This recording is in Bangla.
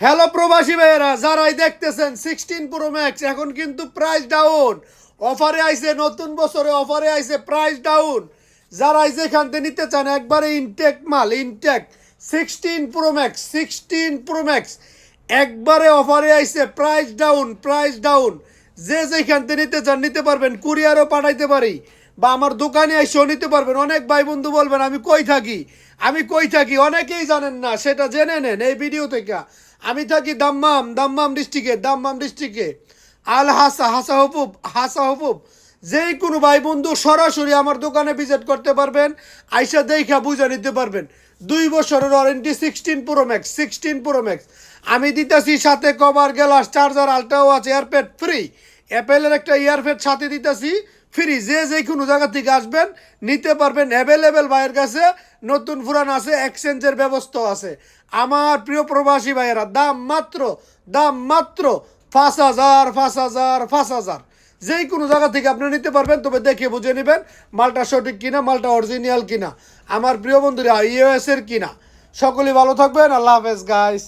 হ্যালো প্রবাসী ভাইয়েরা, যারাই দেখতেছেন 16 প্রো ম্যাক্স এখন কিন্তু প্রাইস ডাউন অফারে আইছে, নতুন বছরে অফারে আইছে, প্রাইস ডাউন। যারাই যেখান থেকে নিতে চান একবারে ইনটেক মাল, intact 16 pro max, 16 pro max একবারে অফারে আইছে, প্রাইস ডাউন, প্রাইস ডাউন। যে যেখান থেকে নিতে চান নিতে পারবেন, কুরিয়ারও পাঠাইতে পারি বা আমার দোকানে এসেও নিতে পারবেন। অনেক ভাই বন্ধু বলবেন আমি কই থাকি, আমি কই থাকি অনেকেই জানেন না, সেটা জেনে নেন এই ভিডিও থেকে। আমি থাকি দাম্মাম, দাম্মাম ডিস্ট্রিক্টে, দাম্মাম ডিস্ট্রিক্টে আল হাসা, হাসা হুপুব, হাসা হুপুব। যেই কোনো ভাই বন্ধু সরাসরি আমার দোকানে ভিজিট করতে পারবেন, আইসা দেখা বুঝে নিতে পারবেন। 2 বছরের warranty 16 pro max, 16 pro max আমি দিতেছি, সাথে কভার, গ্লাস, চার্জার, আলট্রাও আছে, এয়ারপ্যাড ফ্রি। অ্যাপেলের একটা ইয়ারপ্যাড সাথে দিতেছি ফ্রি। যে কোনো জায়গা থেকে আসবেন নিতে পারবেন, অ্যাভেলেবেল ভাইয়ের কাছে। নতুন পুরান আছে, এক্সচেঞ্জের ব্যবস্থাও আছে। আমার প্রিয় প্রবাসী ভাইয়েরা, দাম মাত্র 5,000, 5,000, 5,000। যেই কোনো জায়গা থেকে আপনি নিতে পারবেন, তবে দেখে বুঝে নেবেন মালটা সঠিক কিনা, মালটা অরিজিনাল কিনা, আমার প্রিয় বন্ধুরা ইউএস এর কিনা। সকলেই ভালো থাকবেন, আল্লাহ হাফেজ গাইস।